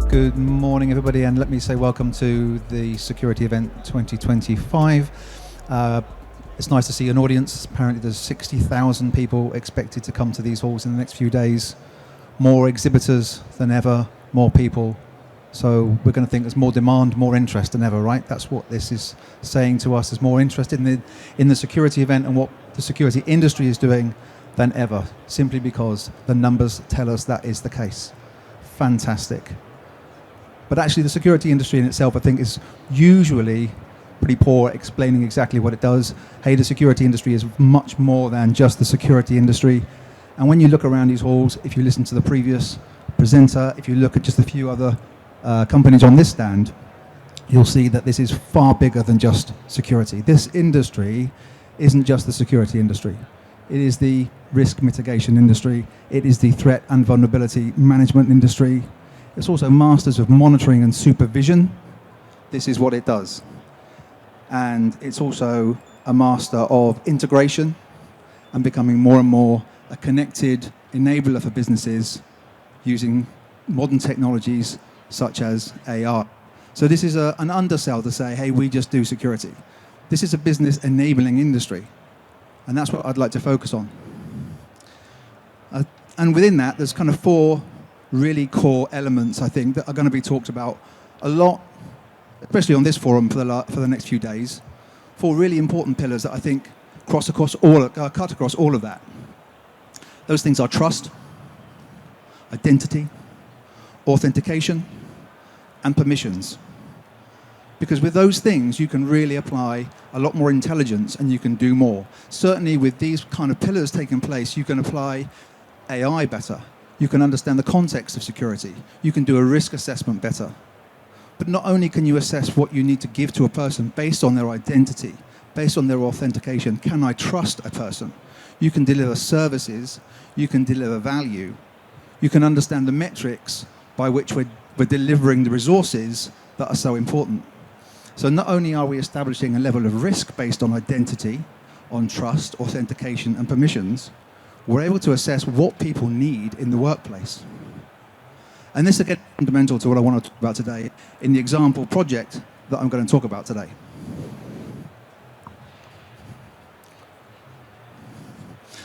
Good morning, everybody, and let me say welcome to the Security Event 2025. It's nice to see an audience. Apparently there's 60,000 people expected to come to these halls in the next few days. More exhibitors than ever, more people. So we're going to think there's more demand, more interest than ever, right? That's what this is saying to us. There's more interest in the security event and what the security industry is doing than ever, simply because the numbers tell us that is the case. Fantastic. But actually the security industry in itself, I think, is usually pretty poor at explaining exactly what it does. Hey, the security industry is much more than just the security industry. And when you look around these halls, if you listen to the previous presenter, if you look at just a few other companies on this stand, you'll see that this is far bigger than just security. This industry isn't just the security industry. It is the risk mitigation industry. It is the threat and vulnerability management industry. It's also masters of monitoring and supervision. This is what it does. And it's also a master of integration and becoming more and more a connected enabler for businesses using modern technologies such as AI. So this is an undersell to say, hey, we just do security. This is a business enabling industry. And that's what I'd like to focus on. And within that, there's kind of four really core elements, I think, that are going to be talked about a lot, especially on this forum for the next few days. Four really important pillars that I think cut across all of that. Those things are trust, identity, authentication, and permissions. Because with those things, you can really apply a lot more intelligence and you can do more. Certainly with these kind of pillars taking place, you can apply AI better. You can understand the context of security. You can do a risk assessment better. But not only can you assess what you need to give to a person based on their identity, based on their authentication, can I trust a person? You can deliver services, you can deliver value, you can understand the metrics by which we're delivering the resources that are so important. So not only are we establishing a level of risk based on identity, on trust, authentication, and permissions, we're able to assess what people need in the workplace. And this again is fundamental to what I want to talk about today in the example project that I'm going to talk about today.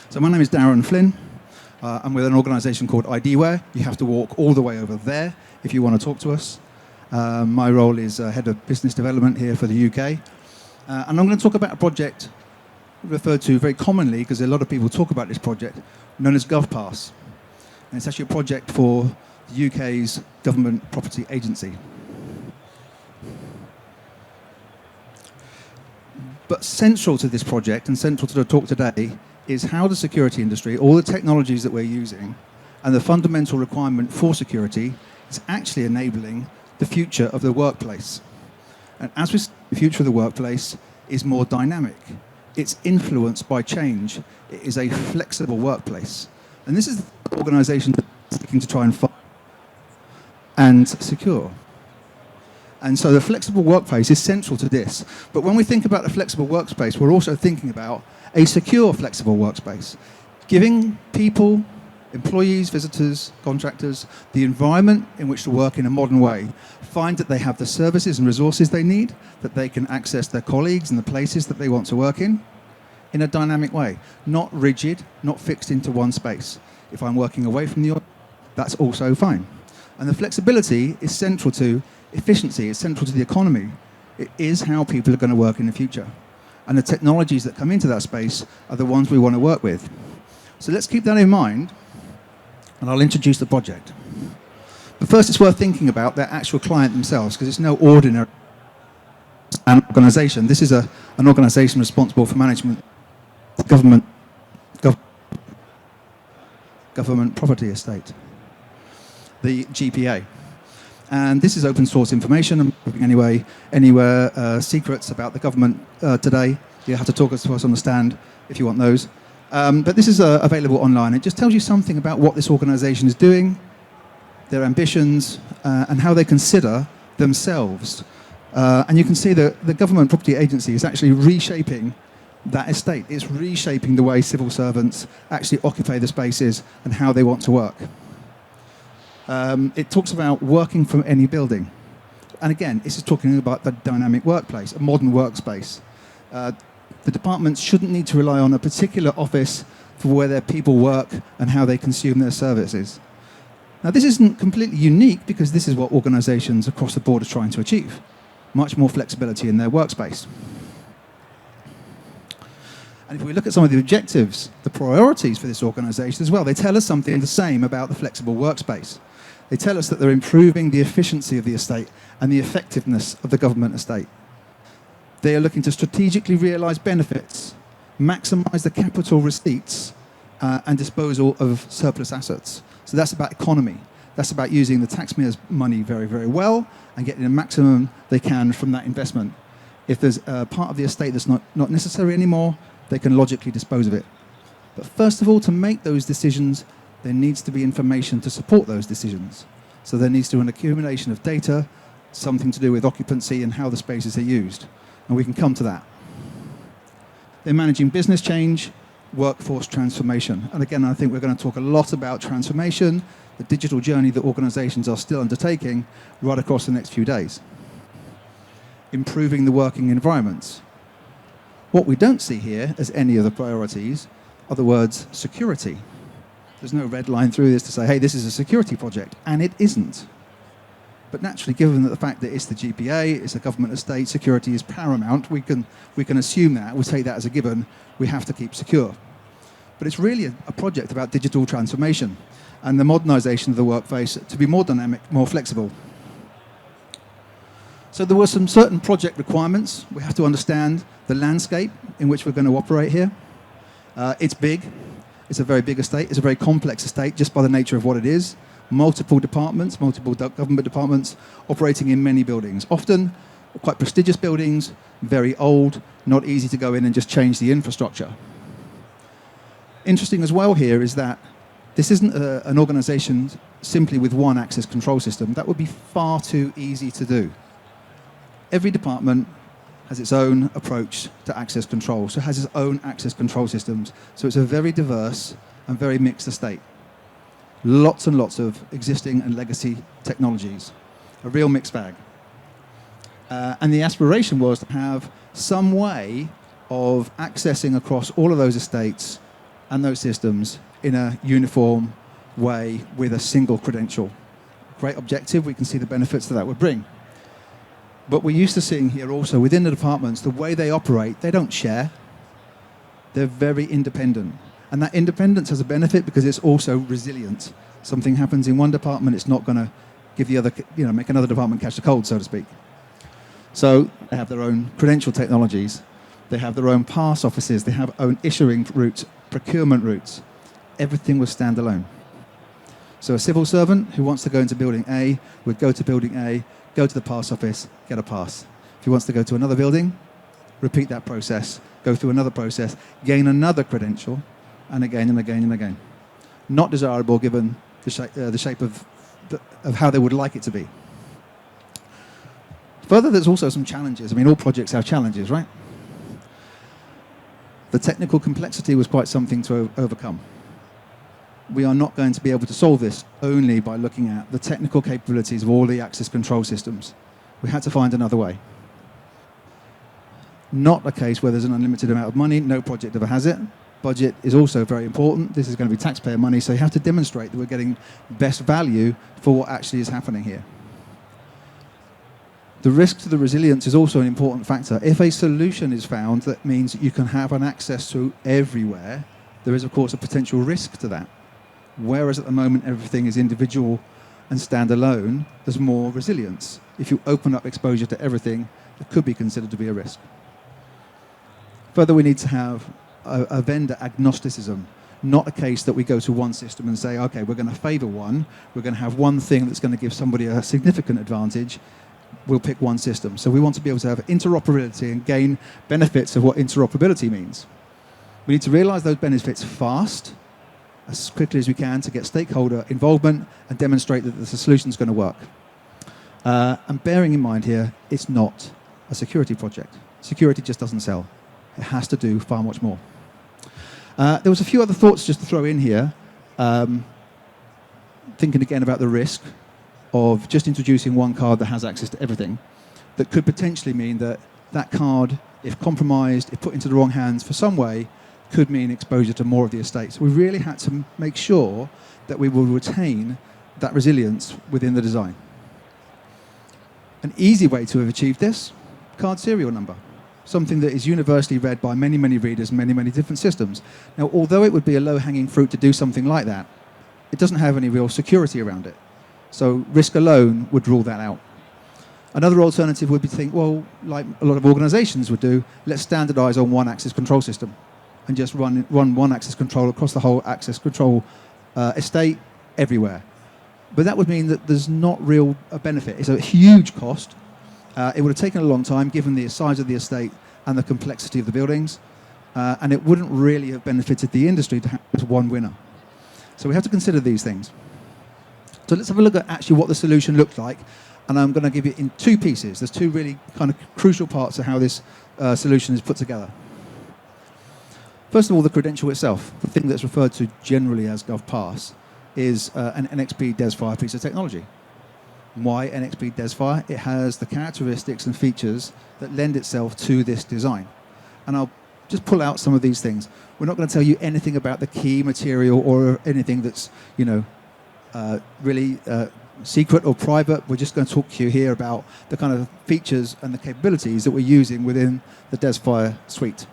So my name is Darren Flynn. I'm with an organization called IDware. You have to walk all the way over there if you want to talk to us. My role is head of business development here for the UK. And I'm going to talk about a project referred to very commonly, because a lot of people talk about this project, known as GovPass. And it's actually a project for the UK's Government Property Agency. But central to this project and central to the talk today is how the security industry, all the technologies that we're using, and the fundamental requirement for security is actually enabling the future of the workplace. And as we see, the future of the workplace is more dynamic. It's influenced by change. It is a flexible workplace. And this is the organization that's seeking to try and find and secure. And so the flexible workplace is central to this. But when we think about a flexible workspace, we're also thinking about a secure flexible workspace, giving people, employees, visitors, contractors, the environment in which to work in a modern way, find that they have the services and resources they need, that they can access their colleagues and the places that they want to work in a dynamic way, not rigid, not fixed into one space. If I'm working away from the office, that's also fine. And the flexibility is central to efficiency, it's central to the economy. It is how people are going to work in the future. And the technologies that come into that space are the ones we want to work with. So let's keep that in mind, and I'll introduce the project. But first, it's worth thinking about their actual client themselves, because it's no ordinary organization. This is an organization responsible for management government property estate, the GPA. And this is open source information. I'm not giving anywhere secrets about the government today. You have to talk to us on the stand if you want those. But this is available online. It just tells you something about what this organization is doing, their ambitions, and how they consider themselves. And you can see that the Government Property Agency is actually reshaping that estate. It's reshaping the way civil servants actually occupy the spaces and how they want to work. It talks about working from any building. And again, this is talking about the dynamic workplace, a modern workspace. The departments shouldn't need to rely on a particular office for where their people work and how they consume their services. Now, this isn't completely unique because this is what organizations across the board are trying to achieve. Much more flexibility in their workspace. And if we look at some of the objectives, the priorities for this organization as well, they tell us something the same about the flexible workspace. They tell us that they're improving the efficiency of the estate and the effectiveness of the government estate. They are looking to strategically realize benefits, maximize the capital receipts, and disposal of surplus assets. So that's about economy. That's about using the taxpayers' money very, very well and getting the maximum they can from that investment. If there's a part of the estate that's not necessary anymore, they can logically dispose of it. But first of all, to make those decisions, there needs to be information to support those decisions. So there needs to be an accumulation of data, something to do with occupancy and how the spaces are used. And we can come to that. They're managing business change, workforce transformation. And again, I think we're going to talk a lot about transformation, the digital journey that organizations are still undertaking right across the next few days. Improving the working environments. What we don't see here as any of the priorities are the words security. There's no red line through this to say, hey, this is a security project, and it isn't. But naturally, given that the fact that it's the GPA, it's a government estate, security is paramount, we can assume that, we'll take that as a given, we have to keep secure. But it's really a project about digital transformation and the modernization of the workplace to be more dynamic, more flexible. So there were some certain project requirements. We have to understand the landscape in which we're going to operate here. It's big. It's a very big estate. It's a very complex estate just by the nature of what it is. Multiple departments, multiple government departments operating in many buildings. Often quite prestigious buildings, very old, not easy to go in and just change the infrastructure. Interesting as well here is that this isn't an organization simply with one access control system. That would be far too easy to do. Every department has its own approach to access control, so it has its own access control systems. So it's a very diverse and very mixed estate. Lots and lots of existing and legacy technologies, a real mixed bag. And the aspiration was to have some way of accessing across all of those estates and those systems in a uniform way with a single credential. Great objective, we can see the benefits that would bring. But we're used to seeing here also within the departments, the way they operate, they don't share. They're very independent. And that independence has a benefit because it's also resilient. Something happens in one department, it's not going to give the other, make another department catch the cold, so to speak. So they have their own credential technologies. They have their own pass offices. They have own issuing routes, procurement routes. Everything was standalone. So a civil servant who wants to go into building A would go to building A, go to the pass office, get a pass. If he wants to go to another building, repeat that process, go through another process, gain another credential, and again and again and again. Not desirable given the shape of how they would like it to be. Further, there's also some challenges. I mean, all projects have challenges, right? The technical complexity was quite something to overcome. We are not going to be able to solve this only by looking at the technical capabilities of all the access control systems. We had to find another way. Not a case where there's an unlimited amount of money. No project ever has it. Budget is also very important. This is going to be taxpayer money, so you have to demonstrate that we're getting best value for what actually is happening here. The risk to the resilience is also an important factor. If a solution is found that means you can have an access to everywhere, there is, of course, a potential risk to that. Whereas at the moment everything is individual and standalone, there's more resilience. If you open up exposure to everything, it could be considered to be a risk. Further, we need to have a vendor agnosticism, not a case that we go to one system and say, okay, we're going to favor one, we're going to have one thing that's going to give somebody a significant advantage, we'll pick one system. So we want to be able to have interoperability and gain benefits of what interoperability means. We need to realize those benefits fast, as quickly as we can, to get stakeholder involvement and demonstrate that the solution is going to work. And bearing in mind here, it's not a security project. Security just doesn't sell. It has to do far much more. There was a few other thoughts just to throw in here. thinking again about the risk of just introducing one card that has access to everything, that could potentially mean that that card, if compromised, if put into the wrong hands for some way, could mean exposure to more of the estate. So we really had to make sure that we will retain that resilience within the design. An easy way to have achieved this, card serial number. Something that is universally read by many, many readers, many different systems. Now, although it would be a low-hanging fruit to do something like that, it doesn't have any real security around it. So risk alone would rule that out. Another alternative would be to think, well, like a lot of organizations would do, let's standardize on one access control system and just run one access control across the whole access control estate everywhere. But that would mean that there's not real benefit. It's a huge cost. It would have taken a long time, given the size of the estate and the complexity of the buildings, and it wouldn't really have benefited the industry to have one winner. So we have to consider these things. So let's have a look at actually what the solution looked like, and I'm going to give it in two pieces. There's two really kind of crucial parts of how this solution is put together. First of all, the credential itself, the thing that's referred to generally as GovPass, is an NXP DesFire piece of technology. Why NXP DesFire? It has the characteristics and features that lend itself to this design. And I'll just pull out some of these things. We're not going to tell you anything about the key material or anything that's, really secret or private. We're just going to talk to you here about the kind of features and the capabilities that we're using within the DesFire suite.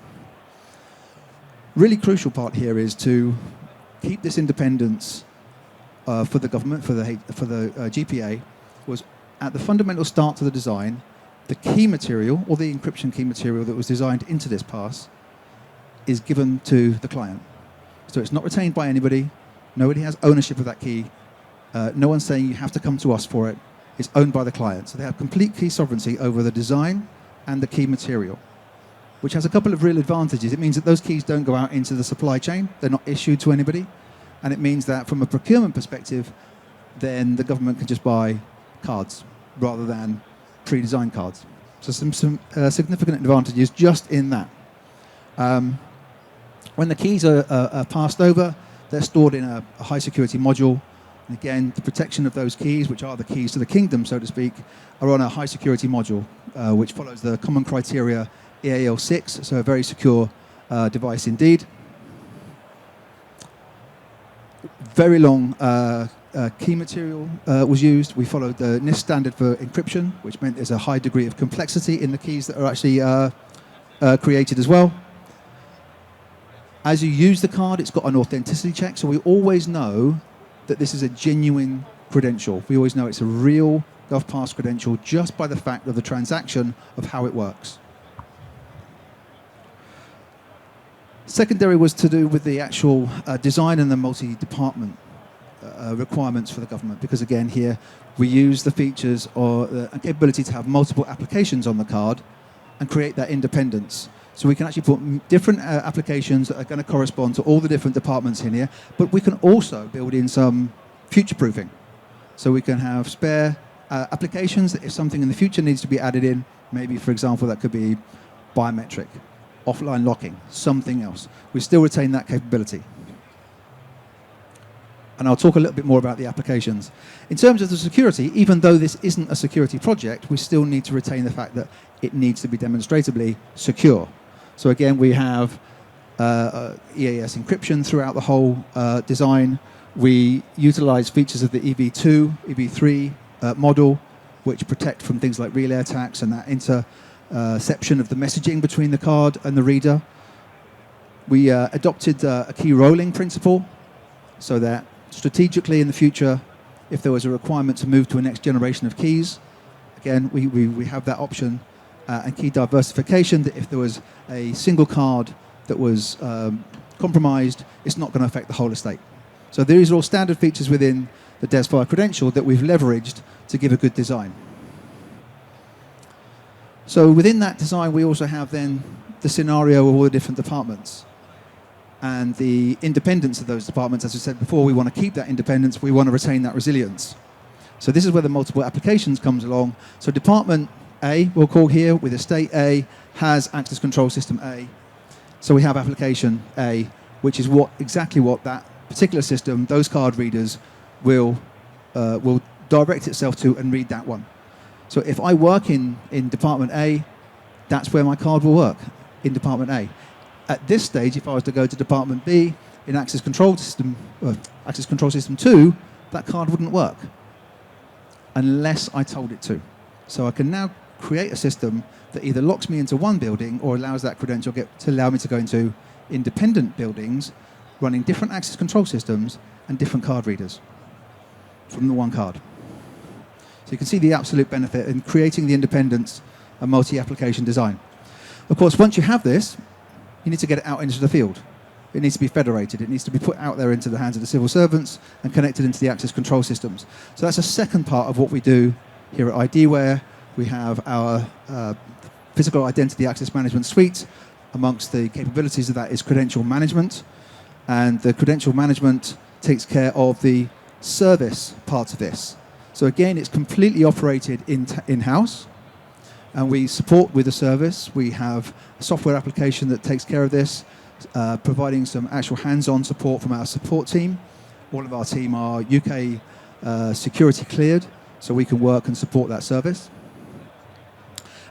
Really crucial part here is to keep this independence for the government, for the GPA, was at the fundamental start to the design, the key material, or the encryption key material that was designed into this pass, is given to the client. So it's not retained by anybody. Nobody has ownership of that key. No one's saying you have to come to us for it. It's owned by the client. So they have complete key sovereignty over the design and the key material, which has a couple of real advantages. It means that those keys don't go out into the supply chain. They're not issued to anybody. And it means that from a procurement perspective, then the government can just buy cards rather than pre-designed cards. So some significant advantages just in that. When the keys are passed over, they're stored in a high security module. And again, the protection of those keys, which are the keys to the kingdom, so to speak, are on a high security module, which follows the common criteria EAL6, so a very secure device indeed. Very long key material was used. We followed the NIST standard for encryption, which meant there's a high degree of complexity in the keys that are actually created as well. As you use the card, it's got an authenticity check, so we always know that this is a genuine credential. We always know it's a real GovPass credential just by the fact of the transaction of how it works. Secondary was to do with the actual design and the multi-department requirements for the government, because again here we use the features or the capability to have multiple applications on the card and create that independence. So we can actually put different applications that are going to correspond to all the different departments in here, but we can also build in some future-proofing. So we can have spare applications that if something in the future needs to be added in, maybe for example that could be biometric, offline locking, something else. We still retain that capability. And I'll talk a little bit more about the applications. In terms of the security, even though this isn't a security project, we still need to retain the fact that it needs to be demonstrably secure. So again, we have EAS encryption throughout the whole design. We utilize features of the EV2, EV3 model, which protect from things like relay attacks and that interception of the messaging between the card and the reader. We adopted a key rolling principle, so that strategically in the future, if there was a requirement to move to a next generation of keys, again, we have that option. And key diversification, that if there was a single card that was compromised, it's not going to affect the whole estate. So these are all standard features within the DesFire credential that we've leveraged to give a good design. So within that design, we also have then the scenario of all the different departments and the independence of those departments. As I said before, we want to keep that independence. We want to retain that resilience. So this is where the multiple applications comes along. So Department A, we'll call here, with Estate A, has Access Control System A. So we have Application A, which is exactly what that particular system, those card readers, will direct itself to and read that one. So if I work in Department A, that's where my card will work, in Department A. At this stage, if I was to go to Department B in Access Control System 2, that card wouldn't work unless I told it to. So I can now create a system that either locks me into one building or allows that credential to allow me to go into independent buildings running different access control systems and different card readers from the one card. So you can see the absolute benefit in creating the independence and multi-application design. Of course, once you have this, you need to get it out into the field. It needs to be federated. It needs to be put out there into the hands of the civil servants and connected into the access control systems. So that's a second part of what we do here at IDware. We have our physical identity access management suite. Amongst the capabilities of that is credential management. And the credential management takes care of the service part of this. So again, it's completely operated in-house. And we support with the service. We have a software application that takes care of this, providing some actual hands-on support from our support team. All of our team are UK security cleared, so we can work and support that service.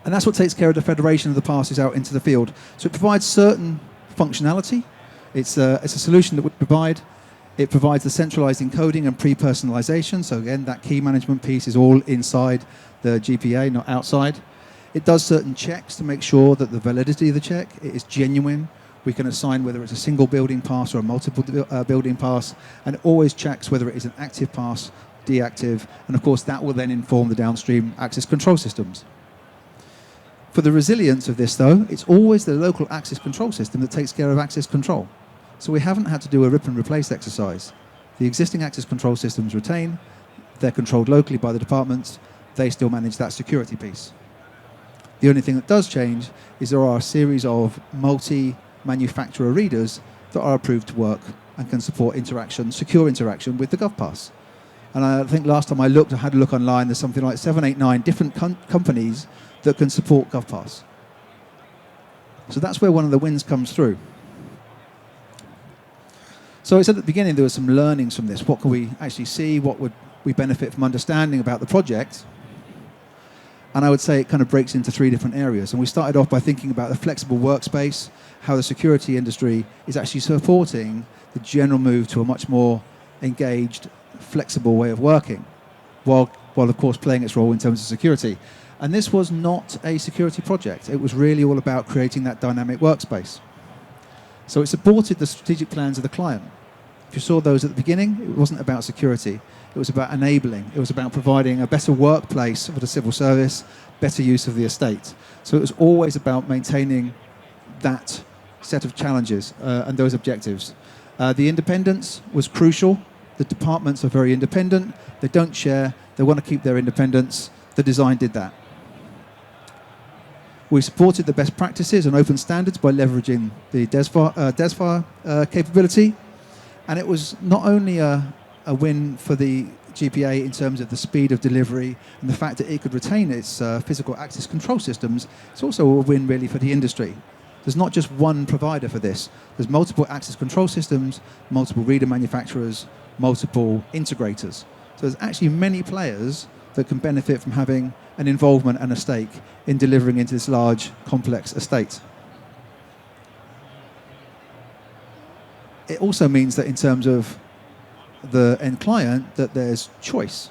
And that's what takes care of the federation of the passes out into the field. So it provides certain functionality. It's a solution that would provide. It provides the centralized encoding and pre-personalization. So again, that key management piece is all inside the GPA, not outside. It does certain checks to make sure that the validity of the check is genuine. We can assign whether it's a single building pass or a multiple building pass, and it always checks whether it is an active pass, deactive, and of course that will then inform the downstream access control systems. For the resilience of this though, it's always the local access control system that takes care of access control. So we haven't had to do a rip and replace exercise. The existing access control systems retain, they're controlled locally by the departments, they still manage that security piece. The only thing that does change is there are a series of multi-manufacturer readers that are approved to work and can support interaction, secure interaction with the GovPass. And I think last time I looked, I had a look online, there's something like 7, 8, 9 different companies that can support GovPass. So that's where one of the wins comes through. So I said at the beginning there were some learnings from this. What can we actually see? What would we benefit from understanding about the project? And I would say it kind of breaks into 3 different areas. And we started off by thinking about the flexible workspace, how the security industry is actually supporting the general move to a much more engaged, flexible way of working, while of course playing its role in terms of security. And this was not a security project. It was really all about creating that dynamic workspace. So it supported the strategic plans of the client. If you saw those at the beginning, it wasn't about security. It was about enabling. It was about providing a better workplace for the civil service, better use of the estate. So it was always about maintaining that set of challenges and those objectives. The independence was crucial. The departments are very independent. They don't share. They want to keep their independence. The design did that. We supported the best practices and open standards by leveraging the DESFAR capability. And it was not only a win for the GPA in terms of the speed of delivery and the fact that it could retain its physical access control systems, it's also a win really for the industry. There's not just one provider for this. There's multiple access control systems, multiple reader manufacturers, multiple integrators. So there's actually many players that can benefit from having an involvement and a stake in delivering into this large, complex estate. It also means that in terms of the end client, that there's choice.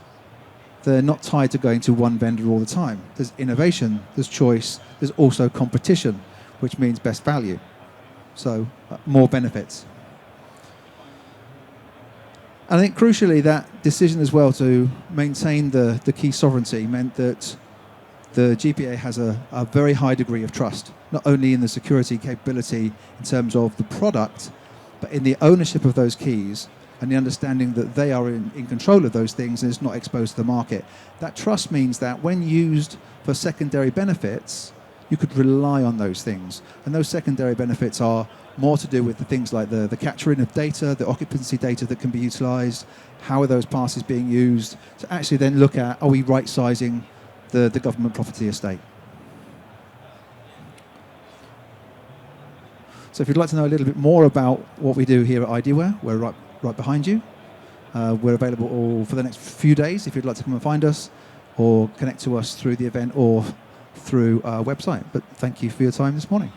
They're not tied to going to one vendor all the time. There's innovation, there's choice, there's also competition, which means best value. So more benefits. And I think crucially that decision as well to maintain the key sovereignty meant that the GPA has a very high degree of trust, not only in the security capability in terms of the product, but in the ownership of those keys and the understanding that they are in control of those things and it's not exposed to the market. That trust means that when used for secondary benefits, you could rely on those things. And those secondary benefits are more to do with the things like the capturing of data, the occupancy data that can be utilized, how are those passes being used, to actually then look at, are we right-sizing the government property estate? So if you'd like to know a little bit more about what we do here at IDware, we're right behind you. We're available all for the next few days if you'd like to come and find us or connect to us through the event or through our website. But thank you for your time this morning.